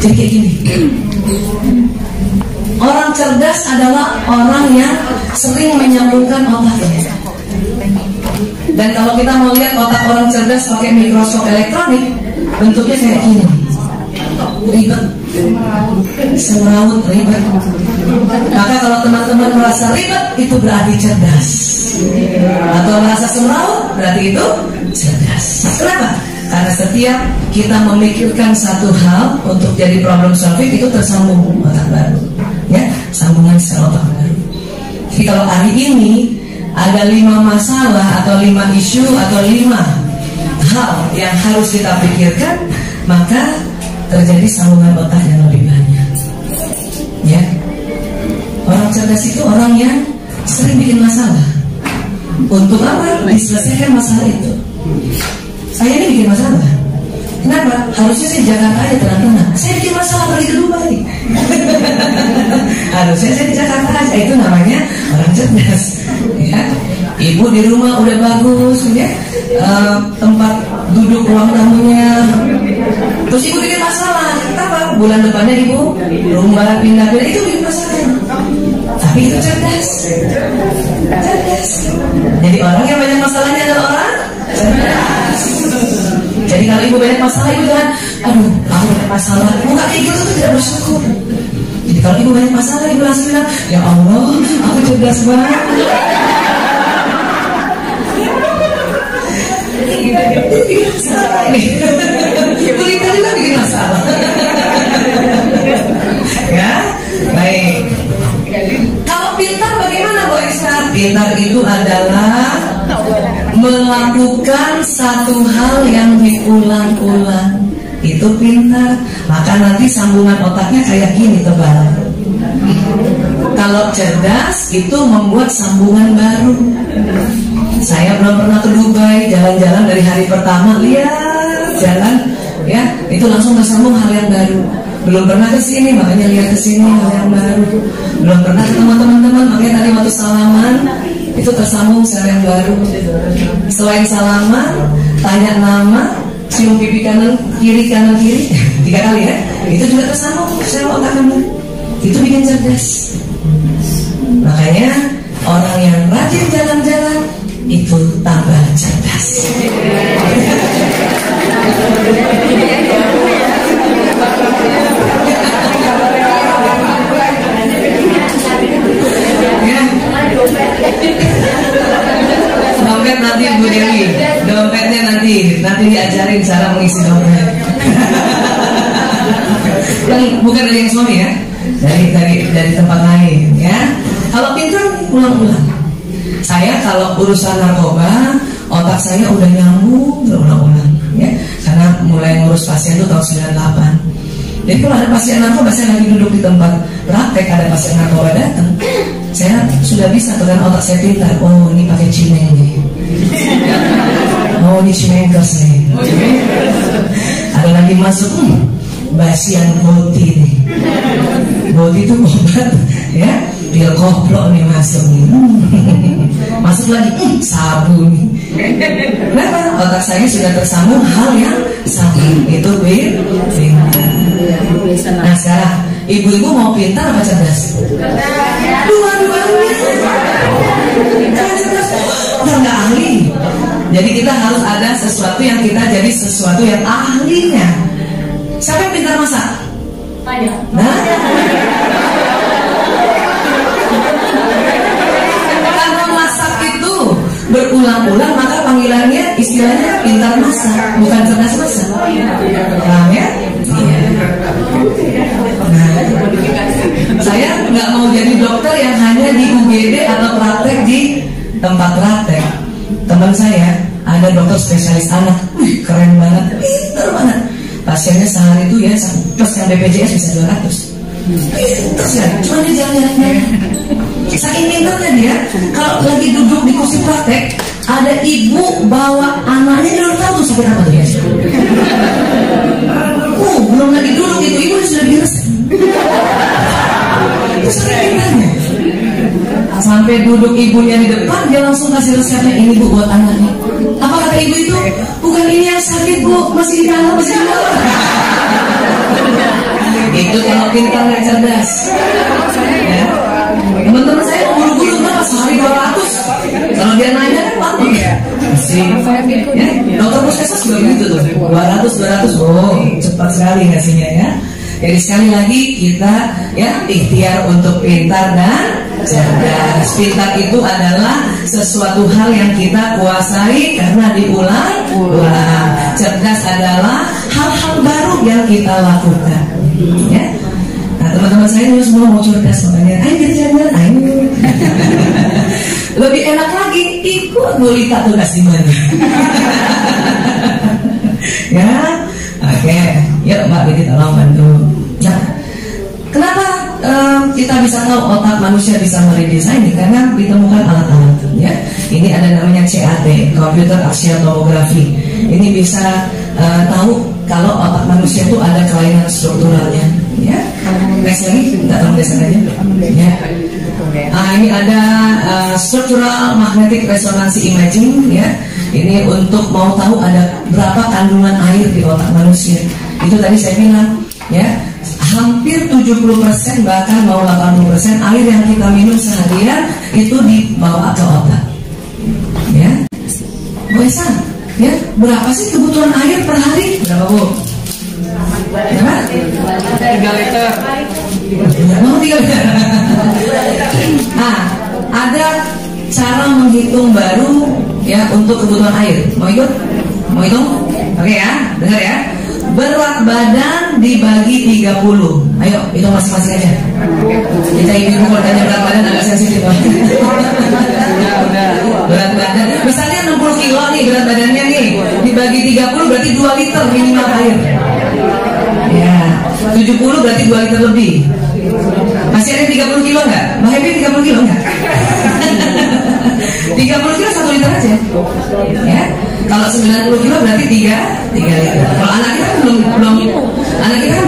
Jadi kayak gini, orang cerdas adalah orang yang sering menyambungkan otaknya. Dan kalau kita mau lihat otak orang cerdas pakai mikroskop elektronik, bentuknya kayak gini, ribet, semrawut, ribet. Maka kalau teman-teman merasa ribet, itu berarti cerdas. Atau merasa semrawut, berarti itu cerdas. Kenapa? Karena setiap kita memikirkan satu hal untuk jadi problem solving, itu tersambung otak baru, ya, sambungan sel otak baru. Jadi kalau hari ini ada 5 masalah atau 5 isu atau 5 hal yang harus kita pikirkan, maka terjadi sambungan otak yang lebih banyak, ya. Orang cerdas itu orang yang sering bikin masalah. Untuk apa? Diselesaikan masalah itu. Saya ini bikin masalah. Kenapa? Harusnya saya di Jakarta aja tenang-tenang. Saya bikin masalah pergi ke Dubai. Harusnya saya di Jakarta aja. Itu namanya orang cerdas, ya. Ibu di rumah udah bagus, ya. Tempat duduk ruang tamunya. Terus ibu bikin masalah. Kenapa? Bulan depannya ibu rumah pindah-pindah, itu bikin masalah. Tapi itu cerdas. Cerdas. Jadi orang yang banyak masalahnya adalah orang cerdas. Jadi kalau ibu banyak masalah, ibu kan, aduh, aku banyak masalah. Ibu gak kayak gitu tuh tidak bersyukur. Jadi kalau ibu banyak masalah, ibu langsung bilang, ya Allah, aku cerdas banget. Bikin masalah ini. Berita juga bikin masalah. Ya, baik. Kalau pintar bagaimana, Bu Esa? Pintar itu adalah melakukan satu hal yang diulang-ulang. Itu pintar. Maka nanti sambungan otaknya kayak gini tebal. Kalau cerdas itu membuat sambungan baru. Saya belum pernah ke Dubai, jalan-jalan dari hari pertama, lihat jalan, ya, itu langsung tersambung hal yang baru. Belum pernah ke sini, makanya lihat ke sini hal yang baru. Belum pernah ketemu teman-teman, makanya tadi waktu salaman itu tersambung hal yang baru. Selain salaman, tanya nama, cium pipi kanan kiri 3 kali, ya. Itu juga tersambung sel otak kamu. Itu bikin cerdas. Makanya orang yang rajin jalan-jalan itu tambah cerdas. Dompet nanti Bu Dewi, dompetnya nanti diajarin cara mengisi dompet. Bukan dari yang suami, ya, dari tempat lain, ya. Kalau pintar ulang-ulang. Saya kalau urusan narkoba, otak saya udah nyambung berulang-ulang, ya. Karena mulai ngurus pasien itu tahun 98. Jadi kalau ada pasien narkoba, saya lagi duduk di tempat praktek, ada pasien narkoba datang, saya sudah bisa dengan otak saya pintar. Oh, ini pakai cimeng nih. Oh, ini cimengkers nih. Ada lagi masuk, basian boti nih. Boti itu obat, ya. Pil koplok nih masuk nih. Masuk lagi, sabu nih. Kenapa? Otak saya sudah tersambung hal yang sama. Itu pintar. Nah sekarang, ibu-ibu mau pintar apa cerdas? Dua-duanya. Cerdas, nggak ahli. Jadi kita harus ada sesuatu yang kita jadi sesuatu yang ahlinya. Siapa yang pintar masak? Nah, karena masak itu berulang-ulang, maka panggilannya istilahnya pintar masak, bukan cerdas masak. Paham, ya? Iya. Nah, saya nggak mau jadi dokter yang hanya di UGD atau praktek di tempat praktek. Teman saya ada dokter spesialis anak, keren banget, pintar banget. Pasiennya sehari itu, ya, plus yang BPJS bisa 200. Pintar ya, cuma dia jalan-jalan. Saking pintarnya dia, kalau lagi duduk di kursi praktek, ada ibu bawa anaknya, dia udah tahu tuh sakit apa tuh ya. Belum lagi duduk itu ibu sudah diresep. Itu saking pintarnya. Sampai duduk ibunya di depan, dia langsung kasih resepnya, ini Bu buat anaknya. Apa kata ibu itu? Bukan ini yang sakit Bu, masih di dalam, masih di dalam. Itu kalau pintar dan cerdas. Ya. Teman-teman saya guru-guru berapa sehari 200. Kalau dia nanya kan lama. Masih. Ya. Dokter puskesmas juga begitu tuh. 200. Oh, cepat sekali hasilnya ya. Jadi sekali lagi kita ya ikhtiar untuk pintar dan cerdas. Pintar itu adalah sesuatu hal yang kita kuasai karena diulang-ulang. Cerdas adalah hal-hal baru yang kita lakukan. Ya. Nah, teman-teman saya ini semua mau cerdas, makanya ayo jadi cerdas, ayo. Lebih enak lagi ikut Gulita tugas di mana. Ya, oke. Yuk Mbak Biti tolong bantu. Nah, kenapa kita bisa tahu otak manusia bisa meredesain? Karena ditemukan alat-alat. Ya, ini ada namanya CAT, Computer Axial Tomography. Ini bisa tahu kalau otak manusia itu ada kelainan strukturalnya. Ya, next lagi, kita tahu aja. Ya. Nah, ini ada structural magnetic resonance imaging. Ya, ini untuk mau tahu ada berapa kandungan air di otak manusia. Itu tadi saya bilang, ya, hampir 70% bahkan mau 80% air yang kita minum seharian itu dibawa ke otak. Ya, Bu Esa, ya, berapa sih kebutuhan air per hari? Berapa Bu? Berapa? 3 liter. Mau 3 liter. Nah, ada cara menghitung baru ya untuk kebutuhan air. Mau ikut? Mau hitung? Oke ya, dengar ya. Berat badan dibagi 30. Ayo, hitung masing-masing aja. Kita ibu kalau tanya berat badan agak sensitif. Berat badan, misalnya 60 kilo nih berat badannya nih, dibagi 30 berarti 2 liter minimal air. Ya, 70 berarti 2 liter lebih. Masih ada 30 kilo nggak? Mbak Happy 30 kilo nggak? 30 kilo 1 liter aja. Ya, kalau 90 kilo berarti 3 liter. Kalau anak kita kan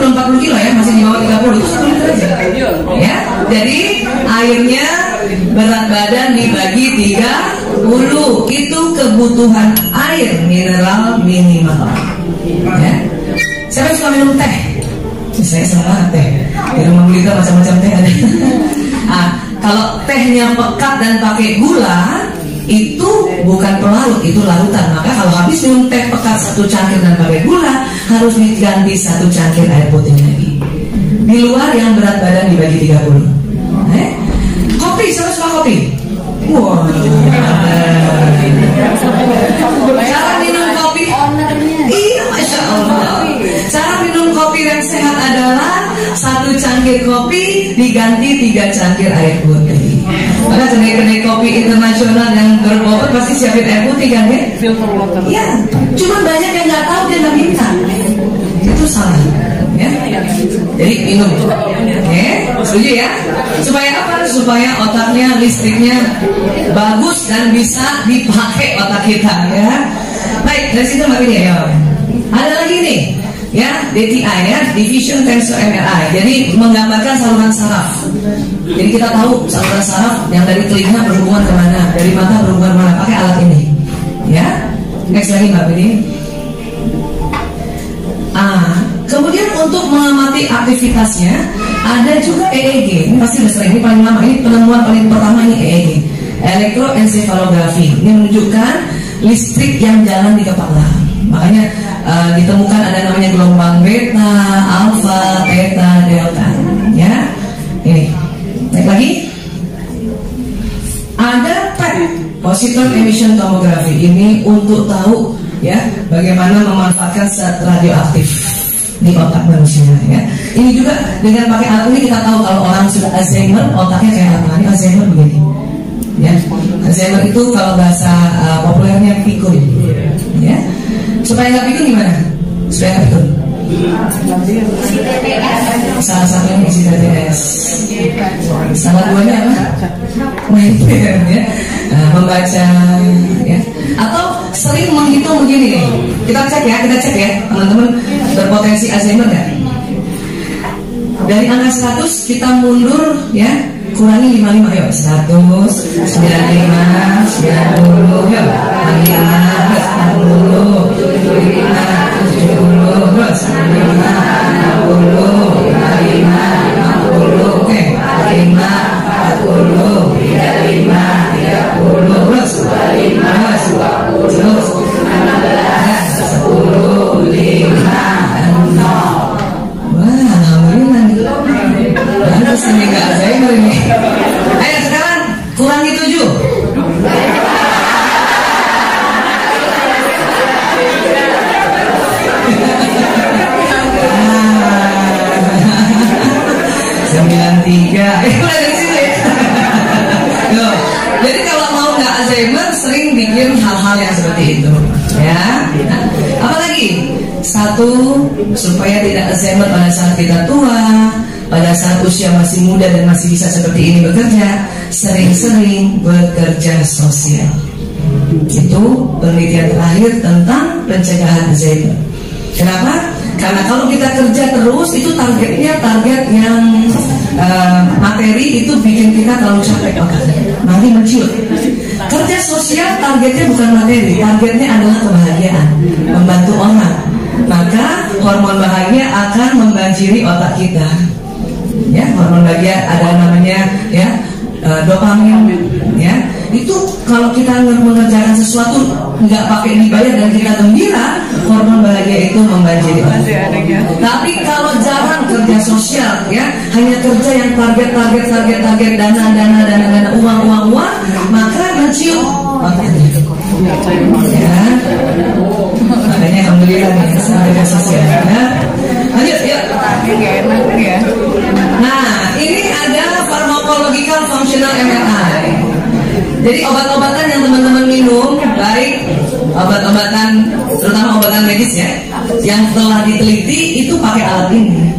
belum 40 kilo ya, masih di bawah 30, itu 1 liter aja. Ya, jadi airnya berat badan dibagi 30, itu kebutuhan air mineral minimal. Ya. Siapa suka minum teh? Saya sama teh. Di rumah kita macam-macam teh ada. Ah, kalau tehnya pekat dan pakai gula, itu bukan pelarut, itu larutan. Maka kalau habis minum teh pekat 1 cangkir dan pakai gula, harus diganti 1 cangkir air putih lagi. Di luar yang berat badan dibagi 30. Kopi, siapa suka kopi? Wah. Cara minum kopi. Iya, Masya Allah. Cara minum kopi yang sehat adalah 1 cangkir kopi diganti 3 cangkir air putih. Maka kedai-kedai kopi internasional yang berbobot pasti siapin air putih kan ya? Filter water. Iya, cuma banyak yang nggak tahu dia nggak minta. Itu salah. Ya. Jadi minum. Oke, setuju ya? Supaya apa? Supaya otaknya, listriknya bagus dan bisa dipakai otak kita ya. Baik, dari situ Mbak Widya ya. Ada lagi nih, ya, DTI ya, Division Tensor MRI. Jadi menggambarkan saluran saraf. Jadi kita tahu saluran saraf yang dari telinga berhubungan kemana, dari mata berhubungan kemana, pakai alat ini. Ya, next lagi Mbak Widya. Kemudian untuk mengamati aktivitasnya ada juga EEG. Ini pasti udah sering, ini paling lama, ini penemuan paling pertama ini EEG, elektroencephalografi. Ini menunjukkan listrik yang jalan di kepala. Makanya ditemukan ada namanya gelombang beta, alfa, theta, delta. Ya, ini. Naik lagi. Ada PET, positron emission tomography. Ini untuk tahu ya bagaimana memanfaatkan zat radioaktif di otak manusia ya. Ini juga dengan pakai alat ini kita tahu kalau orang sudah Alzheimer otaknya kayak apa. Ini Alzheimer begini ya. Alzheimer itu kalau bahasa populernya pikun ya. Supaya nggak pikun gimana? Supaya nggak pikun salah satunya isi TTS. Salah duanya apa? Main ya. Membaca ya. Atau sering menghitung begini nih. Kita cek ya teman-teman, berpotensi Alzheimer nggak? Dari angka 100 kita mundur ya, kurangi 55 yuk. 100, 95, 90 yuk. 55, 70, 75, 60, 65, hal yang seperti itu, ya. Nah, apalagi satu, supaya tidak Alzheimer pada saat kita tua, pada saat usia masih muda dan masih bisa seperti ini bekerja, sering-sering bekerja sosial. Itu penelitian terakhir tentang pencegahan Alzheimer. Kenapa? Karena kalau kita kerja terus, itu targetnya target yang materi, itu bikin kita terlalu capek otaknya, nanti menciut. Kerja sosial targetnya bukan materi, targetnya adalah kebahagiaan, membantu orang. Maka hormon bahagia akan membanjiri otak kita. Ya, hormon bahagia ada namanya ya dopamin. Ya, itu kalau kita mengerjakan sesuatu nggak pakai dibayar dan kita gembira, hormon bahagia itu membanjiri otak. Tapi kalau jarang kerja sosial, ya hanya kerja yang target dana uang, maka mencium otaknya. Ya, makanya alhamdulillah nih kerja sosial. Ya. Lanjut, yuk. Nah, ini ada pharmacological functional MRI. Jadi obat-obatan yang teman-teman minum, baik obat-obatan, terutama obatan medis ya, yang telah diteliti itu pakai alat ini.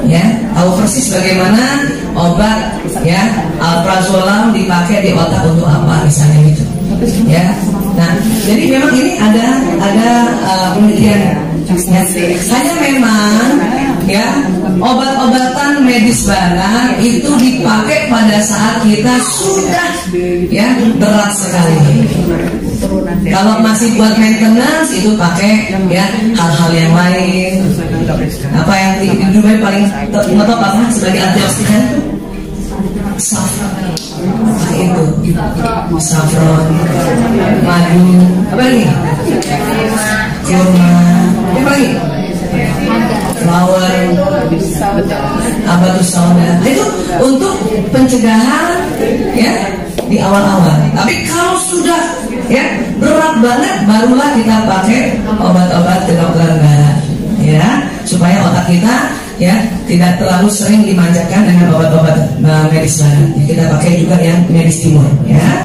Ya, tahu persis bagaimana obat ya alprazolam dipakai di otak untuk apa misalnya gitu. Ya, nah jadi memang ini ada penelitian. Ya. Hanya memang ya obat-obatan medis barat itu dipakai pada saat kita sudah ya berat sekali. Kalau masih buat maintenance itu pakai ya hal-hal yang lain. Apa yang di Dubai paling top apa sebagai antioksidan? Saffron. Nah, itu saffron, madu, apa lagi? Kurma, apa lagi? Flower, apa tuh sauda? Itu untuk pencegahan ya di awal-awal. Tapi kalau sudah ya berat banget, barulah kita pakai obat-obat kedokteran barat ya, supaya otak kita ya tidak terlalu sering dimanjakan dengan obat-obat medis barat. Ya, kita pakai juga yang medis timur ya.